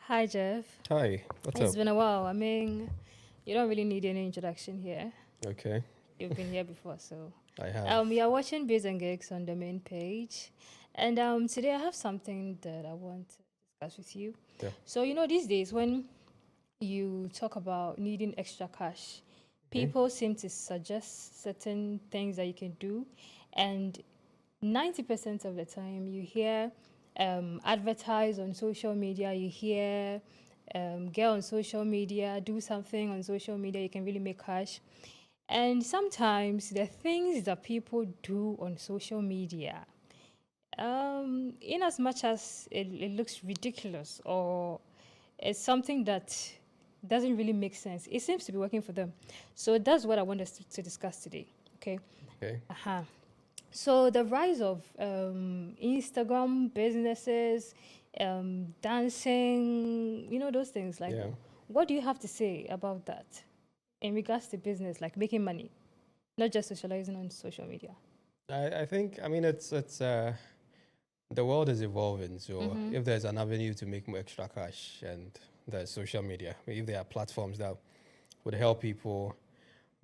Hi, Jeff. Hi, what's It's up? been a while. You don't really need any introduction here. Okay, You've been here before, so I have. we are watching Biz and Gigs on the main page, and today I have something that I want to discuss with you. Yeah. So these days when you talk about needing extra cash, Hmm. people seem to suggest certain things that you can do, and 90% of the time you hear advertise on social media, you hear get on social media, do something on social media, you can really make cash. And sometimes the things that people do on social media, in as much as it looks ridiculous or it's something that doesn't really make sense, it seems to be working for them. So that's what I want us to discuss today. Okay. Okay. Uh-huh. So the rise of Instagram businesses, dancing, those things. Like, Yeah. what do you have to say about that in regards to business, like making money, not just socializing on social media? I think it's the world is evolving. So Mm-hmm. if there's an avenue to make more extra cash, and there's social media, if there are platforms that would help people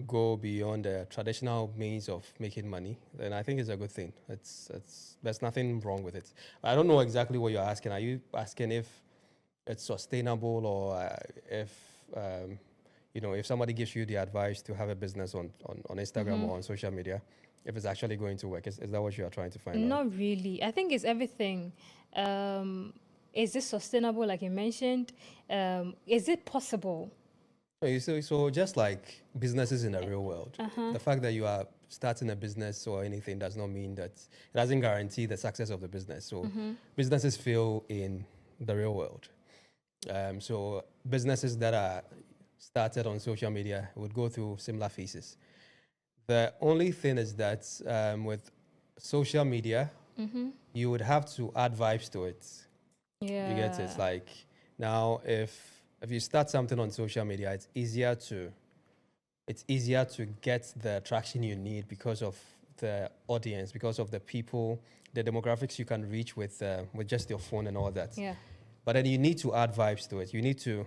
go beyond the traditional means of making money, then I think it's a good thing. It's there's nothing wrong with it. I don't know exactly what you're asking. Are you asking if it's sustainable, or if if somebody gives you the advice to have a business on Instagram Mm-hmm. or on social media, if it's actually going to work? Is that what you are trying to find out? Not really. I think it's everything. Um, is this sustainable, like you mentioned? Is it possible? So just like businesses in the real world, Uh huh. the fact that you are starting a business or anything does not mean that it doesn't guarantee the success of the business. So Mm-hmm. businesses fail in the real world. So businesses that are started on social media would go through similar phases. The only thing is that with social media, Mm-hmm. you would have to add vibes to it. You get it? Yeah. Like now, if you start something on social media, it's easier to get the traction you need because of the audience, because of the people, the demographics you can reach with just your phone and all that. Yeah. But then you need to add vibes to it. You need to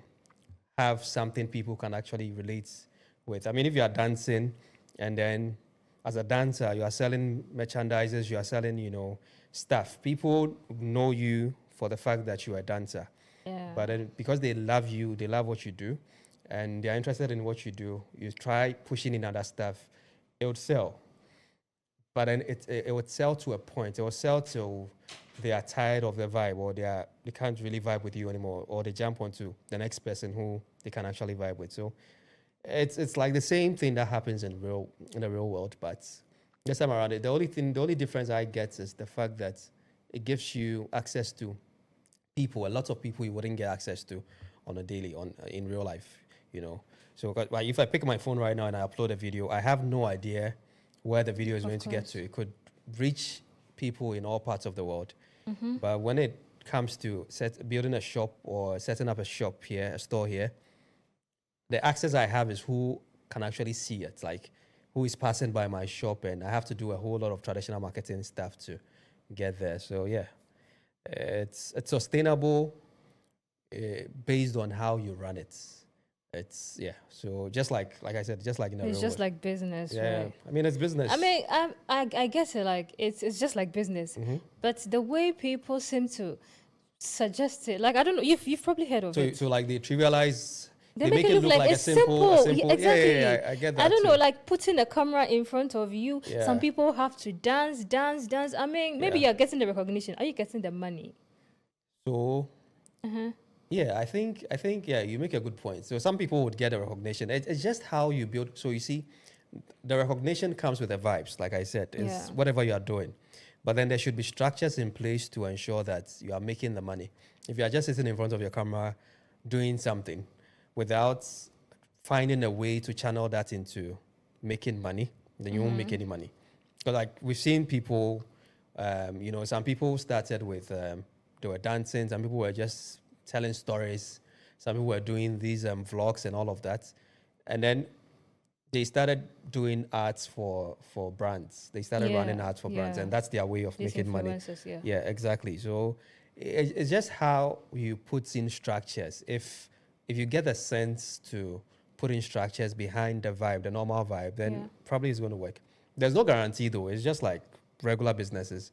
have something people can actually relate with. I mean, if you are dancing and then as a dancer, you are selling merchandises, you are selling, stuff. People know you for the fact that you are a dancer. Yeah. But then because they love you, they love what you do, and they're interested in what you do, you try pushing in other stuff, it would sell. But then it would sell to a point. It will sell till they are tired of the vibe, or they can't really vibe with you anymore, or they jump onto the next person who they can actually vibe with. So it's like the same thing that happens in the real world, but this time around, the only difference I get is the fact that it gives you access to people, a lot of people you wouldn't get access to on a daily on in real life, you know. So like, if I pick my phone right now and I upload a video, I have no idea where the video is Of going to get course. to. It could reach people in all parts of the world. Mm-hmm. But when it comes to building a shop or setting up a shop here, a store here, the access I have is who can actually see it, like who is passing by my shop, and I have to do a whole lot of traditional marketing stuff to get there. So yeah, it's sustainable based on how you run it. It's yeah. So just like I said, just like in the It's real just world. like business, Yeah, right? I mean it's I business. mean, I guess it like it's just like business, Hmm. but the way people seem to suggest it, like I don't know, you've probably heard of So it. so like they trivialize, They they make make it it look look like like it's a simple. Yeah, simple. Yeah, yeah, exactly. yeah. I get I that don't know, too. like putting a camera in front of you. Some Yeah. people have to dance, dance, dance. I mean, maybe Yeah. you're getting the recognition. Are you getting the money? So Uh-huh. yeah, I think yeah, you make a good point. So some people would get a recognition. It's just how you build. So you see, the recognition comes with the vibes. Like I said, Yeah. is whatever you are doing, but then there should be structures in place to ensure that you are making the money. If you are just sitting in front of your camera, doing something, without finding a way to channel that into making money, then you won't make Mm-hmm. any money. But like we've seen people, some people started with they were dancing, some people were just telling stories, some people were doing these vlogs and all of that, and then they started doing ads for brands. They started running Yeah. ads for brands, Yeah. and that's their way of These making money. influencers. Yeah. Yeah, exactly. So it's just how you put in structures. If you get the sense to put in structures behind the vibe, the normal vibe, then probably it's going to work. There's no guarantee though. It's just like regular businesses.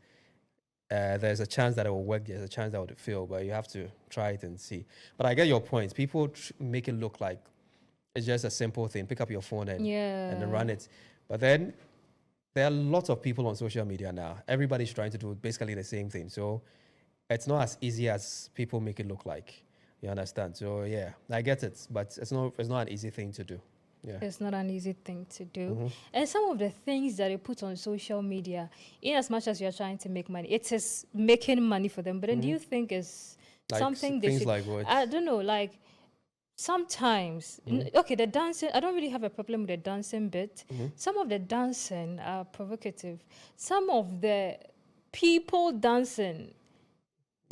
There's a chance that it will work. There's a chance that it will fail, but you have to try it and see. But I get your point. People make it look like it's just a simple thing. Pick up your phone and then run it. But then there are lots of people on social media now. Everybody's trying to do basically the same thing. So it's not as easy as people make it look like. You understand? So yeah, I get it, but it's not an easy thing to do. Yeah. It's not an easy thing to do. And some of the things that they put on social media, in as much as you're trying to make money, it is making money for them. But then do you think it's Like something they things should... like what? I don't know, like sometimes, okay, the dancing, I don't really have a problem with the dancing bit. Some of the dancing are provocative. Some of the people dancing,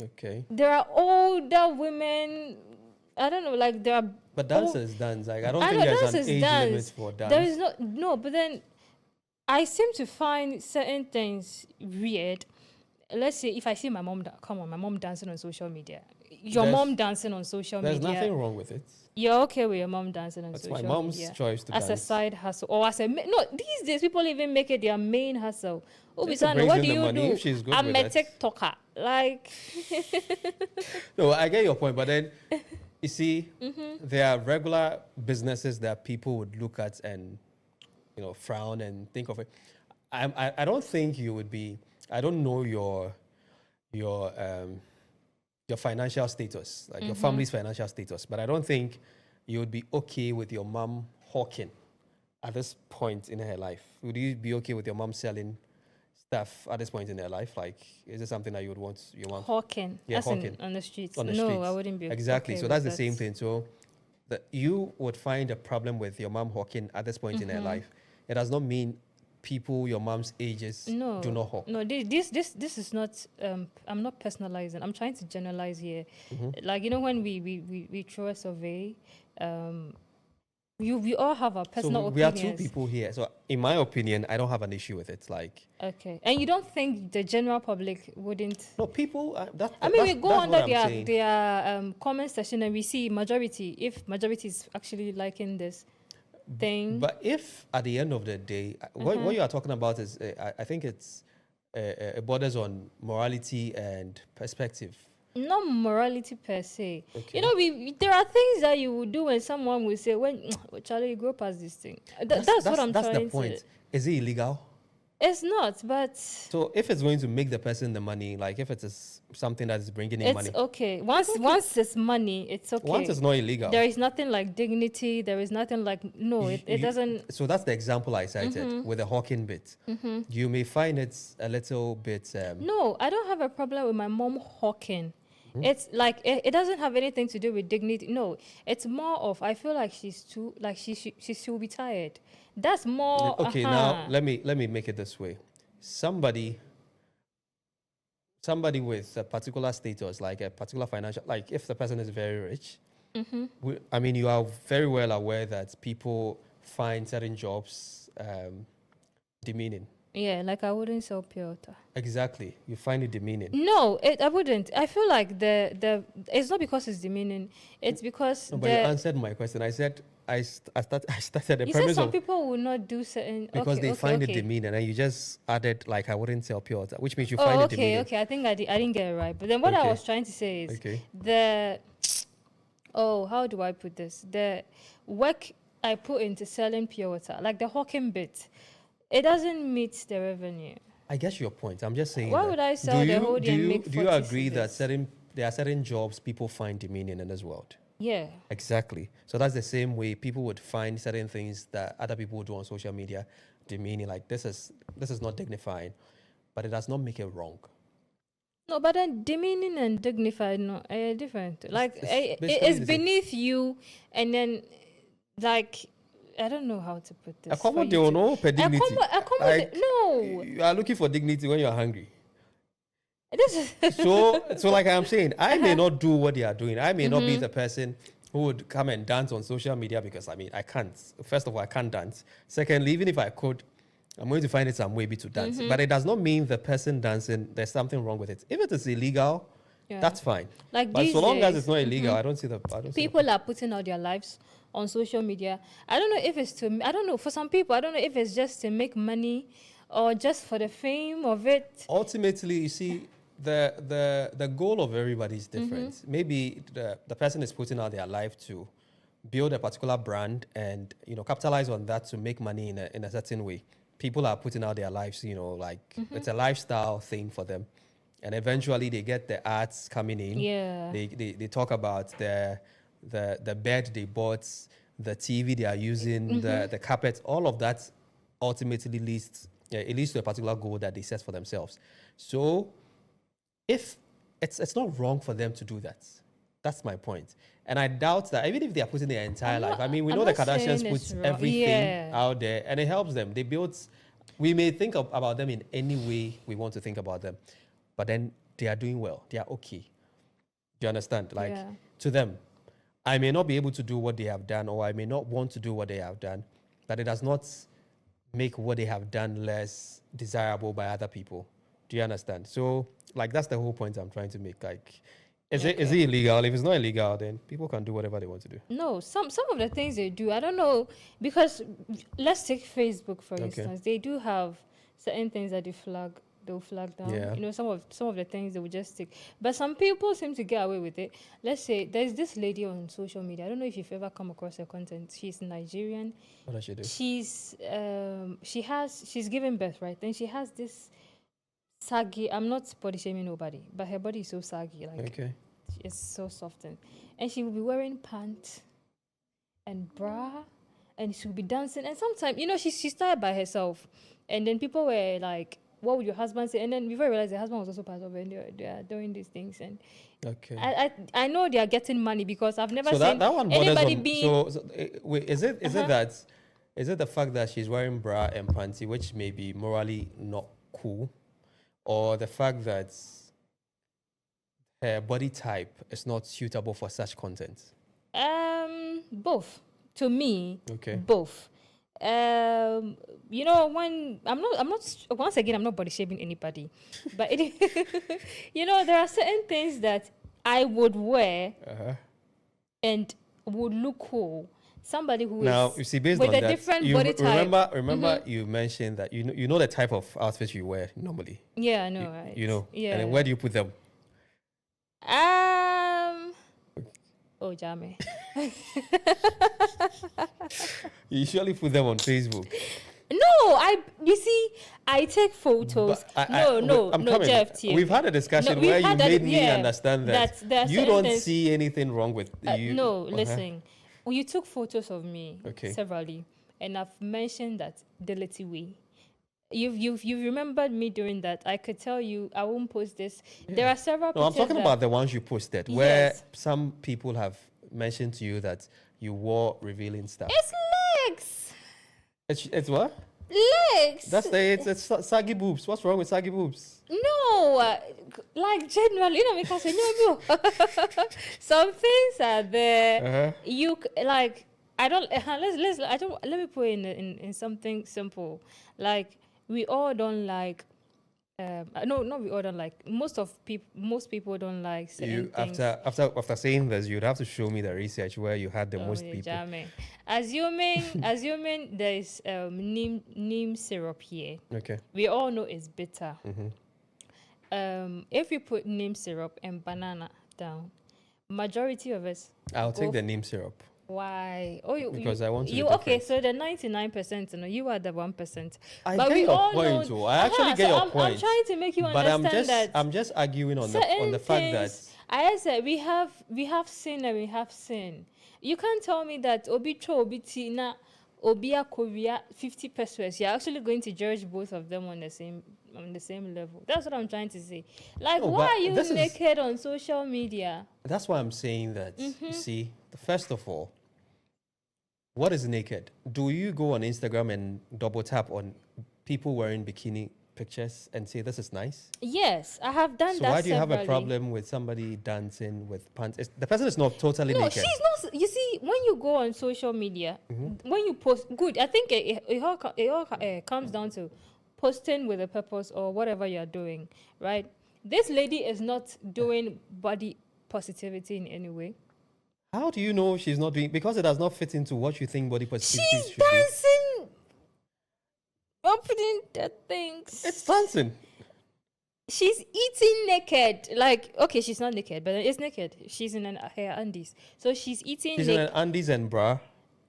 Okay. there are older women, I don't know, like there are... But dancers dance. Like I don't I think know there's an dancers age dance. limit for dance. There is no, but then I seem to find certain things weird. Let's say if I see my mom, my mom dancing on social media. Your There's- mom dancing on social There's media. nothing wrong with it. You're okay with your mom dancing on That's social my mom's media. choice to As dance. a side hustle or as a no. These days people even make it their main hustle. Just to Obisano, bring what in do the you money, do? if she's good I'm with a that. TikToker. Like No, I get your point, but then you see, there are regular businesses that people would look at and frown and think of it. I don't think you would be. I don't know your financial status, like your family's financial status, but I don't think you would be okay with your mom hawking at this point in her life. Would you be okay with your mom selling stuff at this point in her life? Like, is it something that you would want? hawking. Yeah, As in hawking. on the streets. On the No, streets. I wouldn't be Exactly. okay So with that's the that. same thing. So that you would find a problem with your mom hawking at this point in her life. It does not mean people your mom's ages No, do not hawk. no. This is not. I'm not personalizing. I'm trying to generalize here. Like when we throw a survey, we all have our personal So we are opinions. two people here. So in my opinion, I don't have an issue with it. Like Okay, and you don't think the general public wouldn't? no people. I mean, we go that's under what I'm saying. their comment section and we see majority. If majority is actually liking this thing, But if at the end of the day, what you are talking about is, I think it borders on morality and perspective. not morality per se. Okay. There are things that you would do when someone will say, "When Charlie, you grow past this thing." That's what I'm That's trying the point. to. Is it illegal? It's not, but So if it's going to make the person the money, like if it is something that is bringing in it's money, okay. Once it's money, it's okay. once it's not illegal. There is nothing like dignity. There is nothing like it doesn't. So that's the example I cited with the hawking bit. You may find it a little bit. No, I don't have a problem with my mom hawking. It's like it doesn't have anything to do with dignity. No, it's more of I feel like she's too like she should be tired. That's more Okay, now let me make it this way. Somebody with a particular status, like a particular financial, like if the person is very rich, I mean, you are very well aware that people find certain jobs demeaning. Yeah, like I wouldn't sell pure water. Exactly, you find it demeaning. No, I wouldn't. I feel like the it's not because it's demeaning. It's because No, but you answered my question. I said I started the you said premise some of people will not do certain because they find it demeaning, and you just added like I wouldn't sell pure water, which means you find it demeaning. Okay. I think I didn't get it right. But then what I Okay. was trying to say is Okay. how do I put this? The work I put into selling pure water, like the hawking bit, it doesn't meet the revenue. I guess your point. I'm just saying. Why that. would I sell the whole day and make Do you 40 agree that cedis? there are certain jobs people find demeaning in this world? Yeah. Exactly. So that's the same way people would find certain things that other people would do on social media demeaning. Like this is not dignifying, but it does not make it wrong. No, but then demeaning and dignified, no, different. Like it's basically it's the same. beneath you, and then like I don't know how to put this. for Accommodate you or to- no per dignity. Accommodate. Like, No, You are looking for dignity when you're hungry. this is So like I'm saying, I may not do what they are doing. I may not be the person who would come and dance on social media because I mean I can't. First of all, I can't dance. Secondly, even if I could, I'm going to find it some way to dance. But it does not mean the person dancing there's something wrong with it. If it is illegal, Yeah. That's fine. Like But these so long as days, it's not illegal, I don't see the. I don't see the people are putting out their lives on social media. I don't know if it's to, I don't know, for some people, I don't know if it's just to make money or just for the fame of it. ultimately, you see, the goal of everybody is different. Maybe the person is putting out their life to build a particular brand and capitalize on that to make money in a certain way. People are putting out their lives, like it's a lifestyle thing for them, and eventually they get the ads coming in. Yeah. They talk about the bed they bought, the TV they are using, the carpet, all of that ultimately leads to a particular goal that they set for themselves. So if it's not wrong for them to do that. That's my point. And I doubt that even if they are putting their entire life, I mean, we I'm know the not saying Kardashians it's put wrong. everything Yeah. out there and it helps them. They build, we may think about them in any way we want to think about them, but then they are doing well. They are okay. Do you understand? Like Yeah. to them, I may not be able to do what they have done, or I may not want to do what they have done, but it does not make what they have done less desirable by other people. Do you understand? So, like, that's the whole point I'm trying to make. Like, is it illegal? If it's not illegal, then people can do whatever they want to do. No, some of the things they do, I don't know, because let's take Facebook for instance. They do have certain things that they'll flag down. Yeah. You know, some of the things they will just stick. But some people seem to get away with it. Let's say there's this lady on social media. I don't know if you've ever come across her content. She's Nigerian. What does she do? She's giving birth, right? Then she has this saggy. I'm not body shaming nobody, but her body is so saggy, like it's so soft, and she will be wearing pants and bra, and she will be dancing. And sometimes, she started by herself, and then people were like, "What would your husband say?" And then before I realized, the husband was also part of it, and they are doing these things. And I know they are getting money because I've never seen that one anybody being. Wait, is it that? Is it the fact that she's wearing bra and panty, which may be morally not cool, or the fact that her body type is not suitable for such content? Both. To me, both. When I'm not once again, I'm not body shaming anybody, but there are certain things that I would wear and would look cool. Somebody who now, is you see, based with on a that, different you body type. remember you mentioned that you know the type of outfits you wear normally. Yeah, I know, right? Yeah. And then where do you put them? Oh, Jame. You usually put them on Facebook. No, I take photos. I'm coming. Jeff. We've had a discussion where you made me understand that you don't see anything wrong with you. No, listen. Well, you took photos of me severally, and I've mentioned that the little way. You've remembered me doing that. I could tell you I won't post this. Yeah. There are several. No, I'm talking about the ones you posted where some people have mentioned to you that you wore revealing stuff. It's legs. It's what? Legs. It's saggy boobs. What's wrong with saggy boobs? No, like generally, because some things are there. You like. I don't. Let me put in something simple. Like we all don't like. No, not we all don't like. Most people don't like certain things. After saying this, you'd have to show me the research where you had the most people. Jamming. Assuming there is neem syrup here. Okay. We all know it's bitter. If you put neem syrup and banana down, majority of us. I'll take the neem syrup. Why? Because I want to. Okay, so the 99%, you are the 1%. I get your point, too. I actually get your point. I'm trying to make you understand that. I'm just arguing on the fact that. I said we have sin and we have sin. You can't tell me that obi tina obia korea 50 pesos. You're actually going to judge both of them on the same level. That's what I'm trying to say. Like, why are you naked on social media? That's why I'm saying that. You see, first of all, what is naked? Do you go on Instagram and double tap on people wearing bikini pictures and say this is nice? Yes, I have done that. So why do you have a problem with somebody dancing with pants? The person is not totally naked. No, she's not. You see, when you go on social media, when you post, good. I think it all comes down to posting with a purpose or whatever you're doing, right? This lady is not doing body positivity in any way. How do you know she's not doing? Because it does not fit into what you think body positivity She's should be. dancing, opening the things. It's dancing. She's eating naked. Like, okay, she's not naked, but it's naked. She's in her undies. So she's eating She's in an undies and bra.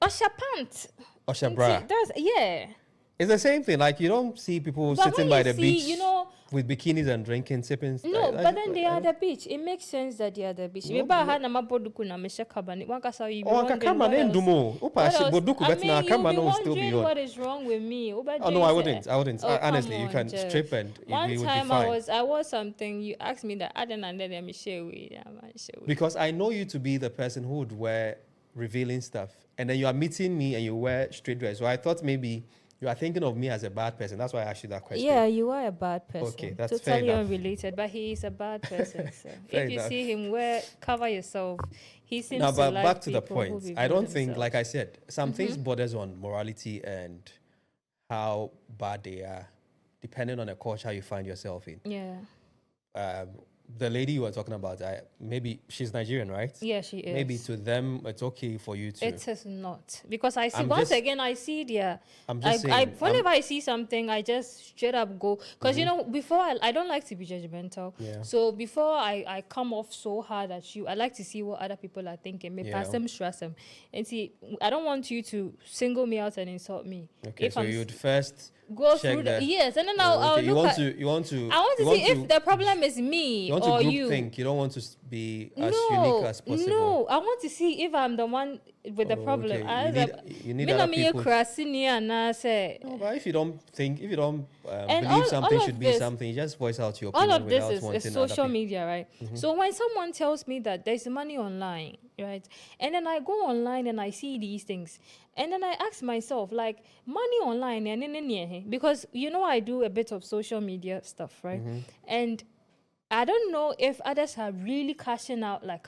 Osha pant. Osha bra. Yeah. It's the same thing. Like, you don't see people But sitting when by you the see, beach you know, with bikinis and drinking, sipping. no, but then they are at the beach. It makes sense that they are at the beach. Maybe I had na maboduku na mesha kabani. One kasa you be Oh, wondering Kakama what then else. do more. What else? Boduku I bet na mean, you'll Kakama be no still be wondering on. what is wrong with me. Oh no, I wouldn't. Oh, Honestly, come you on, can Jeff. strip and One it would be time fine. I wore something. You asked me that I didn't and then me share with you. Because I know you to be the person who would wear revealing stuff, and then you are meeting me and you wear straight dress. So I thought maybe you are thinking of me as a bad person. That's why I asked you that question. Yeah, you are a bad person. Okay, that's fair totally enough. unrelated, but he is a bad person. So Fair if you enough. see him cover yourself. He seems Now, to but like back to the people who point. reveal I don't think, themselves. like I said, some things borders on morality and how bad they are, depending on the culture you find yourself in. Yeah. The lady you were talking about, maybe she's Nigerian, right? Yeah, she is. Maybe to them it's okay for you to. It is not, because I see I'm once just- again I see there. I'm just I saying. whenever I see something, I just straight up go, because you know, before I don't like to be judgmental. Yeah. So before I come off so hard at you, I like to see what other people are thinking. Me Yeah. pass them, stress them, and see. I don't want you to single me out and insult me. Okay, If so I'm you'd first go check through the. yes, and then Oh, I'll okay, you look want at. to. You want to. I want to you see if the problem is me You want or to group you. think. You don't want to be as unique as possible. No, I want to see if I'm the one with the Oh, problem. okay. I You need me other no me people. say. No, but if you don't And believe all something of should be this- something, you just voice out your All opinion of this without is wanting social other people. media, right? So when someone tells me that there's money online, right, and then I go online and I see these things, and then I ask myself, like, money online, because you know I do a bit of social media stuff, right? And I don't know if others are really cashing out. But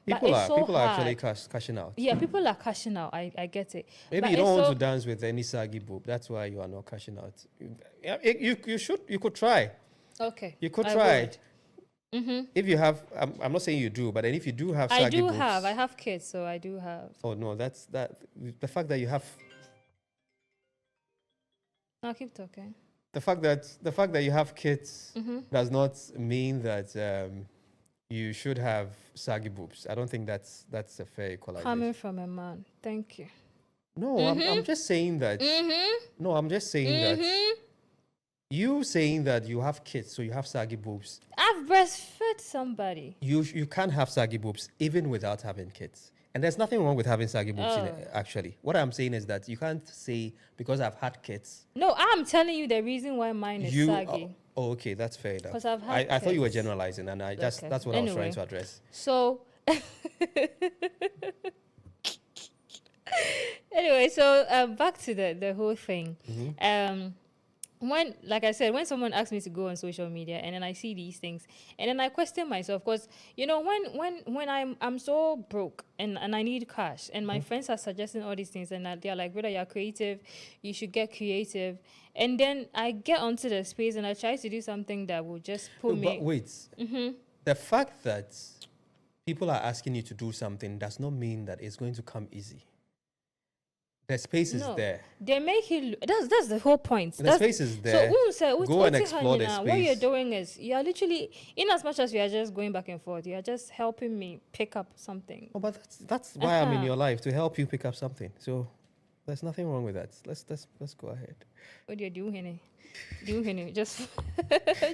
People it's are so people are hard. actually cashing out. Yeah, people are cashing out. I get it. Maybe But you don't it's want so- to dance with any saggy boob. That's why you are not cashing out. You could try. Okay. You could I try. would. If you have, I'm not saying you do, but then if you do have I saggy do boobs, have. I have kids, so I do have. oh no, that's that. The fact that you have, I'll keep talking. the fact that you have kids does not mean that you should have saggy boobs. I don't think that's a fair equalization. Coming from a man. Thank you. No, I'm just saying that. No, I'm just saying that. You saying that you have kids, so you have saggy boobs. I've breastfed somebody. You can't have saggy boobs even without having kids. And there's nothing wrong with having saggy boobs, actually. What I'm saying is that you can't say, because I've had kids. No, I'm telling you the reason why mine is saggy. Oh, okay, that's fair enough. 'Cause I've had I thought you were kids. generalizing, and that's Okay. what I was trying Anyway. to address. So, anyway, so back to the whole thing. When, like I said, when someone asks me to go on social media and then I see these things and then I question myself, because you know when I'm so broke and I need cash and my friends are suggesting all these things and they're like, "Brother, you're creative, you should get creative," and then I get onto the space and I try to do something that will just put No, me. but wait, the fact that people are asking you to do something does not mean that it's going to come easy. The space is there. They make it. That's the whole point. The space is there. So Go and explore the What you're space. doing is you're literally, in as much as we are just going back and forth, you're just helping me pick up something. Oh, but that's why I'm in your life, to help you pick up something. So there's nothing wrong with that. Let's go ahead. What you're doing, Henny? Just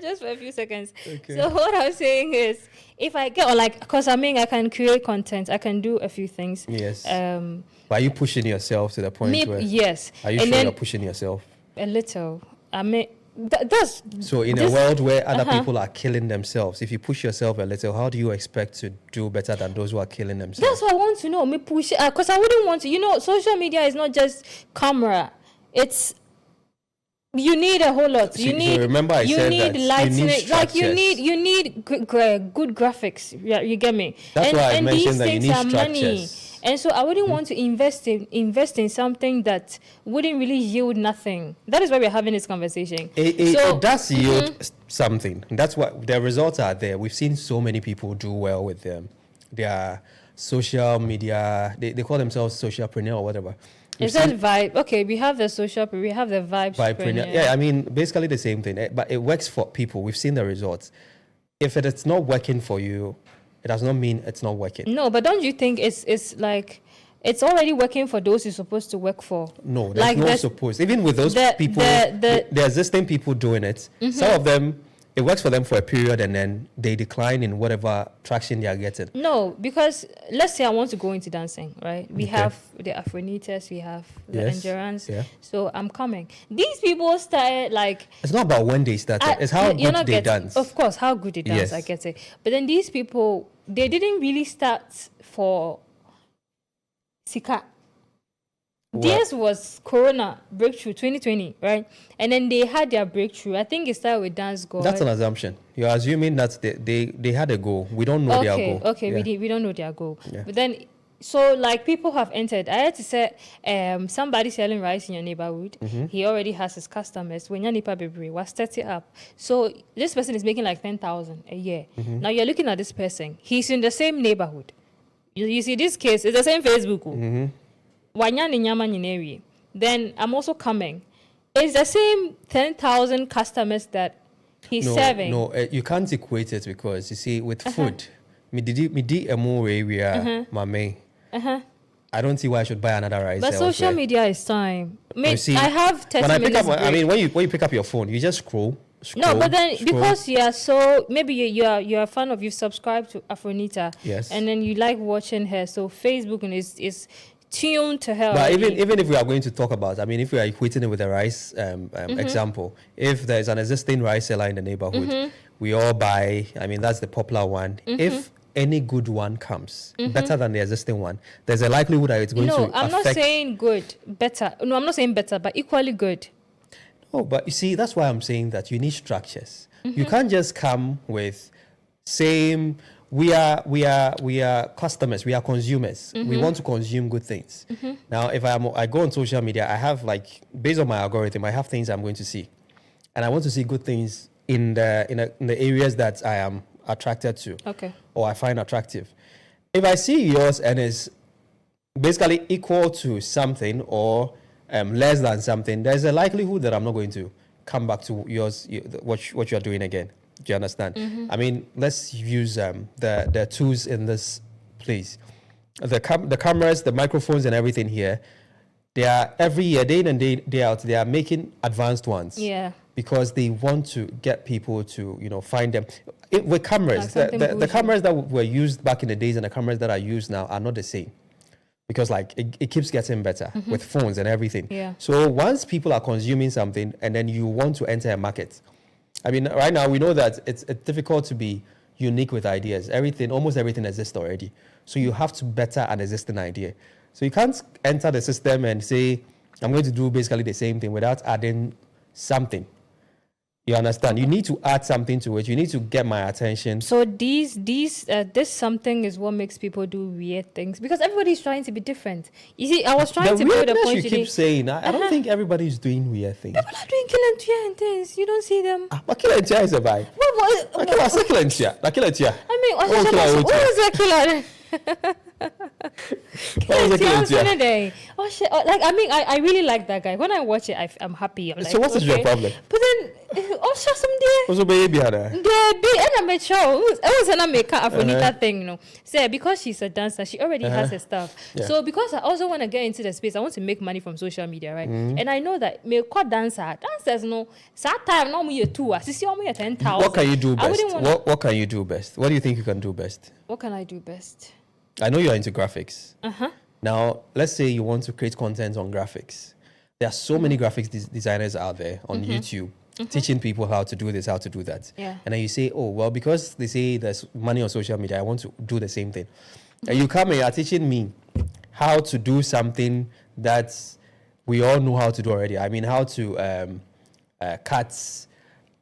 just for a few seconds. Okay. So what I'm saying is, if I get, or like, because I mean, I can create content, I can do a few things. Yes. But are you pushing yourself to the point where? Yes. Are you And sure then you're pushing yourself? a little. I mean, that's So in a world where other people are killing themselves, if you push yourself a little, how do you expect to do better than those who are killing themselves? That's what I want to know. Me push, because I wouldn't want to. You know, social media is not just camera. It's, you need a whole lot. So remember I said that you need like you structures. need good graphics. Yeah, you get me. That's why I and mentioned these that you things need are money. structures. And so I wouldn't want to invest in something that wouldn't really yield nothing. That is why we're having this conversation. It does yield something. That's what the results are there. We've seen so many people do well with them. Their social media, they call themselves socialpreneur or whatever. Is that vibe? Okay, we have the social, we have the vibepreneur. Yeah, I mean, basically the same thing, but it works for people. We've seen the results. If it's not working for you, it does not mean it's not working. No, but don't you think it's like it's already working for those you're supposed to work for? No, there's no supposed. Even with those people, the existing people doing it, some of them, it works for them for a period and then they decline in whatever traction they are getting. No, because let's say I want to go into dancing, right? We have the Afronitas, we have the Endurance. Yeah. So I'm coming. These people started like... It's not about when they started. It's how good they dance. Of course, how good they dance, yes. I get it. But then these people, they didn't really start for Sika. Theirs was Corona breakthrough 2020, right? And then they had their breakthrough. I think it started with Dance God. That's an assumption. You're assuming that they had a goal. We don't know their goal. Okay, we don't know their goal. Yeah. But then, so like people have entered. I had to say, somebody selling rice in your neighborhood. Mm-hmm. He already has his customers. When your neighbor baby was set it up. So this person is making like 10,000 a year. Mm-hmm. Now you're looking at this person. He's in the same neighborhood. You see this case, it's the same Facebook. Mm-hmm. Then I'm also coming. It's the same 10,000 customers that he's serving. No, you can't equate it because you see with food, I don't see why I should buy another rice. But social media is time. I have 30 minutes break. I mean, when you pick up your phone, you just scroll. No, but then because you are so maybe you're a fan of, you subscribe to Afronita, yes, and then you like watching her. So Facebook is tuned to her. But even if we are going to talk about, I mean, if we are equating it with a rice example, if there's an existing rice seller in the neighborhood, we all buy. I mean, that's the popular one. If any good one comes, better than the existing one, there's a likelihood that it's going to affect. No, I'm not saying good, better. No, I'm not saying better, but equally good. Oh, but you see, that's why I'm saying that you need structures. You can't just come with same. We are customers. We are consumers. We want to consume good things. Now, if I go on social media, I have like based on my algorithm, I have things I'm going to see, and I want to see good things in the areas that I am attracted to, or I find attractive. If I see yours and it's basically equal to something or less than something, there's a likelihood that I'm not going to come back to yours, what you're doing again. Do you understand? I mean, let's use the tools in this place. The cameras, the microphones and everything here, they are every year, day in and day out, they are making advanced ones. Yeah. Because they want to get people to, find them. With cameras, the cameras that were used back in the days and the cameras that are used now are not the same. Because it keeps getting better with phones and everything. Yeah. So once people are consuming something and then you want to enter a market, I mean, right now we know that it's difficult to be unique with ideas. Almost everything exists already. So you have to better an existing idea. So you can't enter the system and say, I'm going to do basically the same thing without adding something. You understand? You need to add something to it. You need to get my attention. So this something is what makes people do weird things because everybody's trying to be different. You see, I was trying to build a point. You keep saying, I don't think everybody's doing weird things. People are doing kill and things. You don't see them. But kill and is a vibe. What? I mean, what was that killer? Oh shit! Like I really like that guy. When I watch it, I'm happy. I'm like, so what's your problem? But then, some day. Also, baby, and I'm sure it was an American Afronita thing, So because she's a dancer, she already has her stuff. Yeah. So because I also want to get into the space, I want to make money from social media, right? And I know that me dancers no. That time no me 2. I see me 10,000. What can you do best? What can you do best? What do you think you can do best? What can I do best? I know you're into graphics. Now, let's say you want to create content on graphics. There are so many graphics designers out there on YouTube teaching people how to do this, how to do that. Yeah. And then you say, oh, well, because they say there's money on social media, I want to do the same thing. And you come and you're teaching me how to do something that we all know how to do already. I mean, how to cut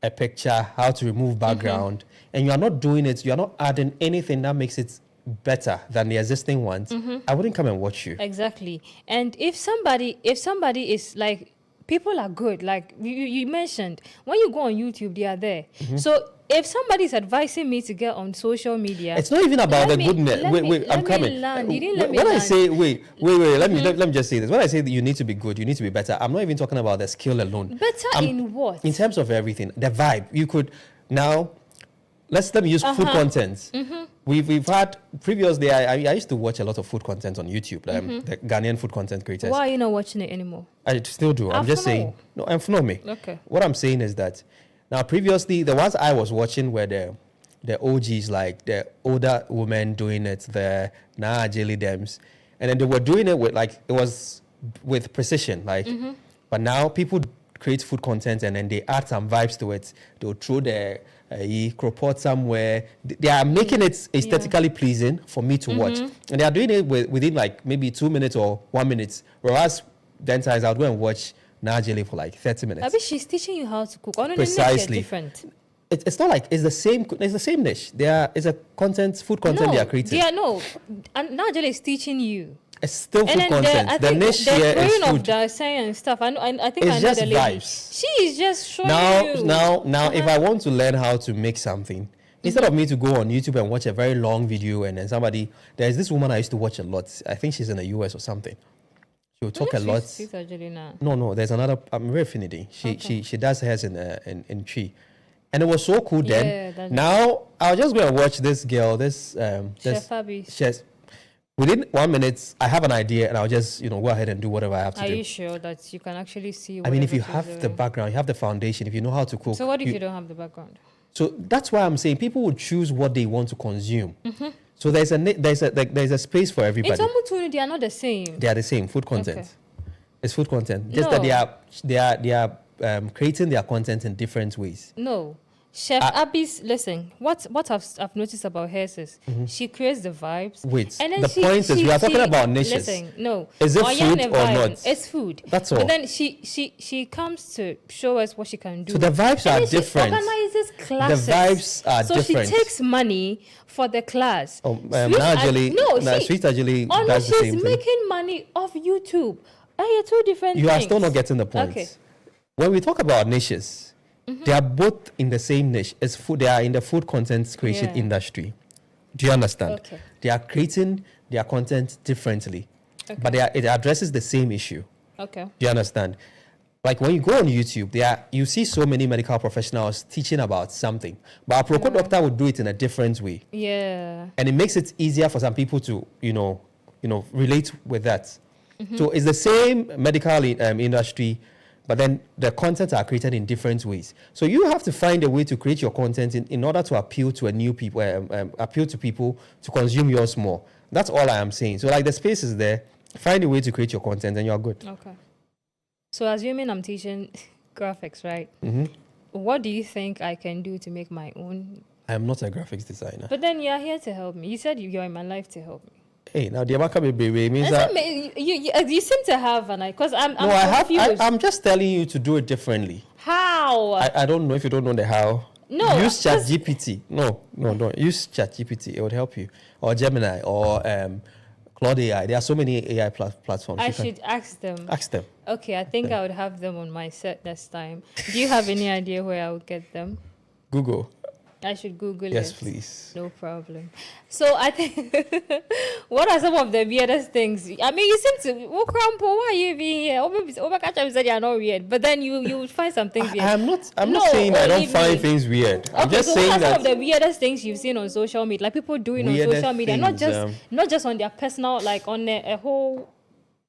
a picture, how to remove background. And you are not doing it, you are not adding anything that makes it better than the existing ones, I wouldn't come and watch you. Exactly. And if somebody is like, people are good, like you mentioned, when you go on YouTube, they are there. So if somebody is advising me to get on social media, It's not even about the goodness. Wait, I'm coming. When I say wait, let me just say this. When I say that you need to be good, you need to be better, I'm not even talking about the skill alone. Better in what? In terms of everything, the vibe. You could now. Let me use food content. We've had previously. I used to watch a lot of food content on YouTube. The Ghanaian food content creators. Why are you not watching it anymore? I still do. I'm just saying. No, I'm for me. Okay. What I'm saying is that now previously the ones I was watching were the OGs, like the older women doing it, the Jelly Dems, and then they were doing it with it was with precision, like. But now people create food content and then they add some vibes to it. They'll throw their crop pot somewhere. They are making it aesthetically pleasing for me to watch, and they are doing it within like maybe 2 minutes or 1 minute. Whereas then times I'll go and watch Najeli for like 30 minutes. I bet she's teaching you how to cook. Precisely. Different. It's not like it's the same. It's the same dish. It's a food content they are creating. And Najeli is teaching you. It's still food content. The niche here is food. Of the and stuff. I think it's I know just the lady. Vibes. She is just showing you. Now, if I want to learn how to make something, instead of me to go on YouTube and watch a very long video and then there's this woman I used to watch a lot. I think she's in the US or something. She will talk a lot. She's Angelina. No. There's another. I'm very affinity. She does hers in Chi. And it was so cool then. Yeah, now I'll just go and watch this girl. Chef Abby. Within 1 minute, I have an idea, and I'll just go ahead and do whatever I have to do. Are you sure that you can actually see? I mean, if you have the background, you have the foundation. If you know how to cook. So what if you don't have the background? So that's why I'm saying people will choose what they want to consume. So there's a space for everybody. In Tomutunu, they are not the same. They are the same food content. Okay. It's food content. Just no. that they are creating their content in different ways. No. Chef Abby's, listen, what I've noticed about hers is she creates the vibes. Wait, and then the point is we are talking about niches. Listen, no. Is it food or not? It's food. That's all. But then she comes to show us what she can do. So the vibes are different. She organizes classes. The vibes are different. So she takes money for the class. Sweet Ajali does the same thing. She's making money off YouTube. Are two different things? You are still not getting the point. Okay. When we talk about niches, they are both in the same niche. It's food. They are in the food content creation industry. Do you understand? Okay. They are creating their content differently, but it addresses the same issue. Okay. Do you understand? Like when you go on YouTube, you see so many medical professionals teaching about something, but a Proco doctor would do it in a different way. Yeah. And it makes it easier for some people to relate with that. So it's the same medical industry. But then the content are created in different ways. So you have to find a way to create your content in order to appeal to appeal to people to consume yours more. That's all I am saying. So like the space is there. Find a way to create your content and you're good. Okay. So assuming I'm teaching graphics, right? What do you think I can do to make my own? I'm not a graphics designer. But then you're here to help me. You said you're in my life to help me. Hey, now the Amaka baby means that you seem to have an idea because I'm confused. I'm just telling you to do it differently. How? I don't know if you don't know the how. No. Use ChatGPT. No, don't use ChatGPT. It would help you, or Gemini, or Claude AI. There are so many AI platforms. I should ask them. Ask them. Okay, I think I would have them on my set next time. Do you have any idea where I would get them? Google. I should Google it. Yes, please. No problem. So I think, what are some of the weirdest things? I mean, you seem to, why are you being here? Over said you're not weird, but then you would find something weird. I'm not saying I don't find things weird. I'm just saying what are that. Some of the weirdest things you've seen on social media, like people doing on social media, not just on their personal, like on a whole,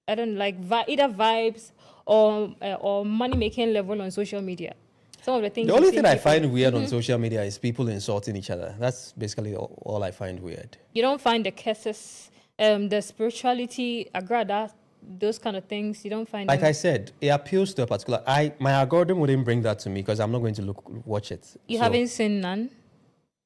I don't know, like either vibes or money making level on social media. Some of the things. The only thing I find weird on social media is people insulting each other. That's basically all I find weird. You don't find the cases, the spirituality, agrada, those kind of things. You don't find. Like I said, it appeals to a particular. My algorithm wouldn't bring that to me because I'm not going to watch it. You haven't seen none.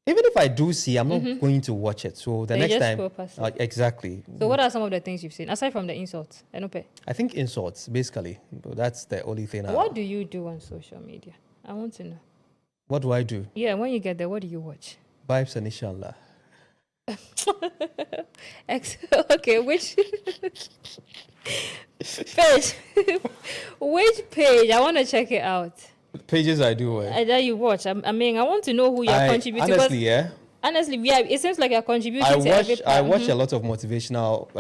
Even if I do see, I'm not going to watch it. So the next time, exactly. So what are some of the things you've seen aside from the insults? I think insults, basically. That's the only thing. What do you do on social media? I want to know. What do I do? Yeah, when you get there, what do you watch? Vibes and inshallah. Okay, which page? Which page? I want to check it out. Pages I do. That you watch. I mean, I want to know who you're I contributing. honestly, yeah. Honestly, yeah, it seems like you're contributing to every part. I watch a lot of motivational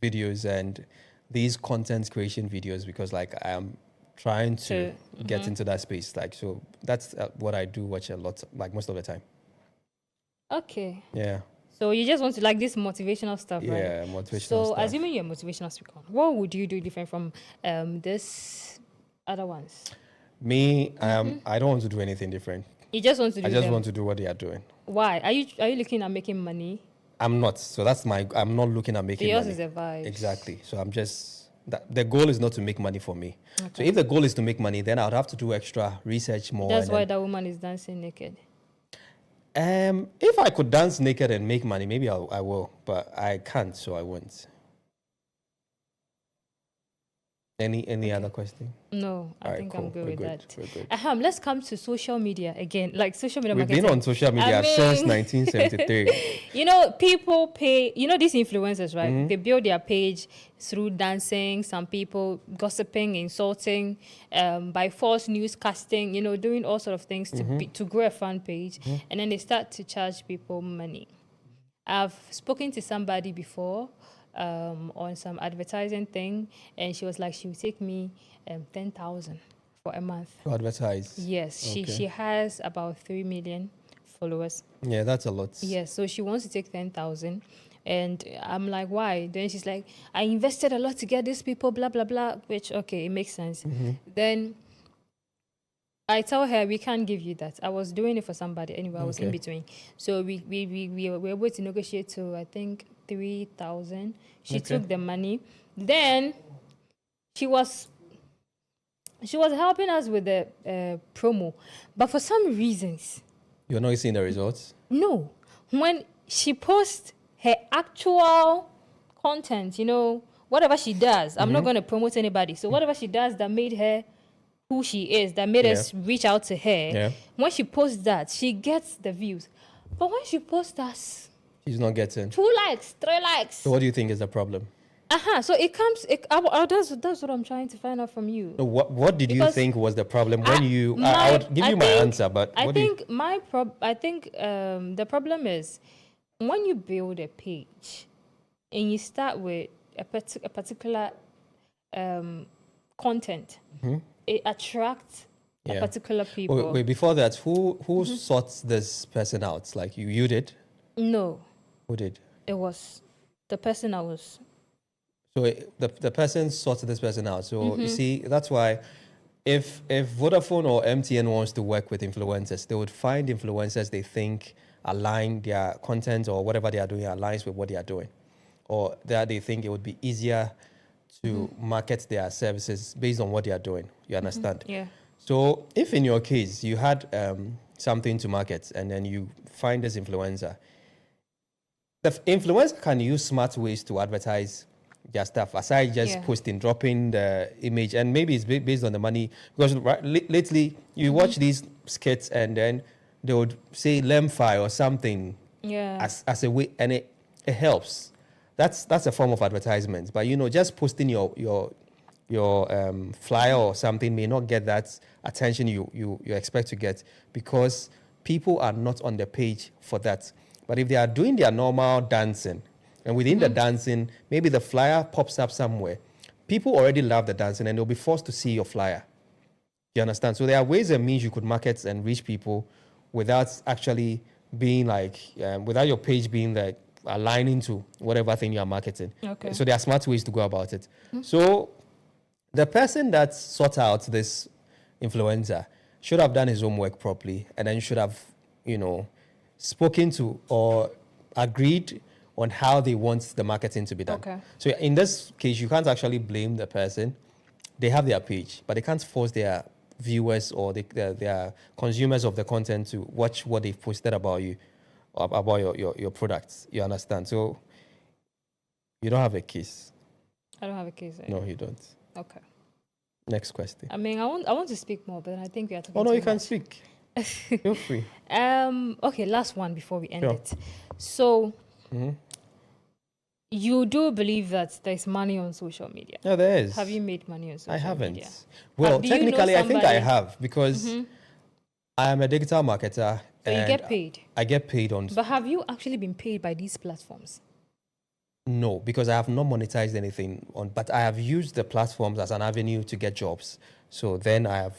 videos and these content creation videos because like I am trying to get into that space. Like, so that's what I do watch a lot, like most of the time. Okay. Yeah. So you just want to like this motivational stuff, right? Yeah, motivational So stuff. assuming you're a motivational speaker, what would you do different from this other ones? Me, I don't want to do anything different. You just want to do I just them. want to do what they are doing. Why? Are you looking at making money? I'm not. So that's I'm not looking at making Yours money. is a vibe. Exactly. So I'm just, the goal is not to make money for me. Okay. So if the goal is to make money, then I would have to do extra research more. That's why that woman is dancing naked. If I could dance naked and make money, maybe I will, but I can't, so I won't. Any other question? No, I All right, think cool. I'm good We're with good. that. We're good. Let's come to social media again. Like social media We've marketing. been on social media since 1973. You know, people pay, you know, these influencers, right? Mm-hmm. They build their page through dancing, some people gossiping, insulting, by false newscasting, you know, doing all sort of things to grow a fan page. And then they start to charge people money. I've spoken to somebody before on some advertising thing, and she was like, she would take me 10,000 for a month. To advertise. Yes, Okay. she has about 3 million followers. Yeah, that's a lot. Yes, so she wants to take 10,000. And I'm like, why? Then she's like, I invested a lot to get these people, blah, blah, blah, which, okay, it makes sense. Then I tell her, we can't give you that. I was doing it for somebody. Anyway, I was in between. So we were able to negotiate to, I think, 3,000. She took the money. Then she was helping us with the promo. But for some reasons, You're not seeing the results? no. When she posts her actual content, you know, whatever she does, I'm not going to promote anybody. So whatever she does that made her who she is, that made us reach out to her, when she posts that, she gets the views. But when she posts us, She's not getting. 2 likes, 3 likes. So what do you think is the problem? So it comes, that's what I'm trying to find out from you. No, what did you Because think was the problem when I would give you my answer, but I think the problem is when you build a page and you start with a particular content, it attracts a particular people. Wait, before that, who sorts this person out? Like you did? No, Who did? it was the person I was. So the person sorted this person out. So you see, that's why if Vodafone or MTN wants to work with influencers, they would find influencers they think align their content or whatever they are doing aligns with what they are doing, or that they think it would be easier to market their services based on what they are doing. You understand? Yeah. So if in your case you had something to market and then you find this influencer, the influencer can use smart ways to advertise their stuff aside just posting, dropping the image, and maybe it's based on the money, because lately you watch these skits and then they would say Lemfi or something as a way, and it helps. That's a form of advertisement. But you know, just posting your flyer or something may not get that attention you expect to get, because people are not on the page for that. But if they are doing their normal dancing, and within the dancing, maybe the flyer pops up somewhere, people already love the dancing and they'll be forced to see your flyer. You understand? So there are ways and means you could market and reach people without actually being like, without your page being like aligning to whatever thing you are marketing. Okay. So there are smart ways to go about it. So the person that sought out this influencer should have done his homework properly, and then should have, spoken to or agreed on how they want the marketing to be done. Okay. So in this case, you can't actually blame the person. They have their page, but they can't force their viewers or their consumers of the content to watch what they've posted about you, or about your products. You understand? So you don't have a case. I don't have a case. No, you don't. Okay. Next question. I mean, I want to speak more, but I think we are talking. Oh no, too you can much. speak. Feel free. Okay, last one before we end Sure. it. So Mhm. you do believe that there's money on social media? Yeah, there is. Have you made money on social I haven't. media? Well, Do you know technically, I think I somebody- have because I am a digital marketer So you and get paid. I get paid on. But have you actually been paid by these platforms? No, because I have not monetized anything on, but I have used the platforms as an avenue to get jobs. So then I have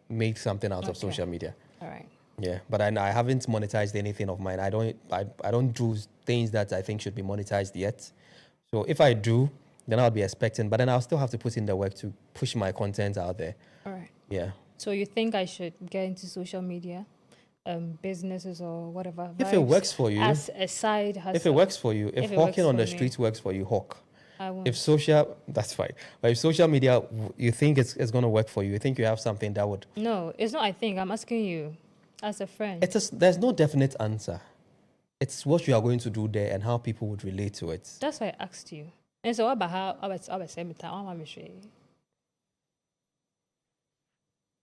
made something out of Okay. social media. All right. Yeah, but I haven't monetized anything of mine. I don't do things that I think should be monetized yet. So if I do, then I'll be expecting, but then I'll still have to put in the work to push my content out there. All right. Yeah. So you think I should get into social media, businesses or whatever? If it vibes works for you, as a side hustle. if it works for you, if If it works hawking on for the me. streets works for you, hawk. I won't. If social, that's fine. But if social media, you think it's going to work for you, you think you have something that would. No, it's not. I think I'm asking you, as a friend. There's no definite answer. It's what you are going to do there and how people would relate to it. That's why I asked you. And so what about how I was saying it?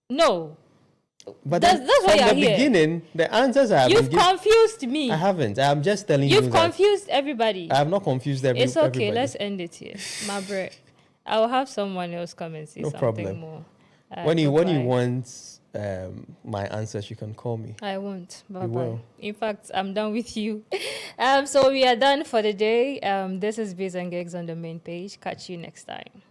No, But That's then why from you're the here. beginning, the answers I have you've been given. confused me. I haven't. I'm just telling you You've that confused everybody. I have not confused It's okay. everybody. Let's end it here. My bread. I'll have someone else come and say No something problem. more. When you Goodbye. want my answers, you can call me. I won't. Bye You bye. will. In fact, I'm done with you. So we are done for the day. This is Biz and Gigs on the main page. Catch you next time.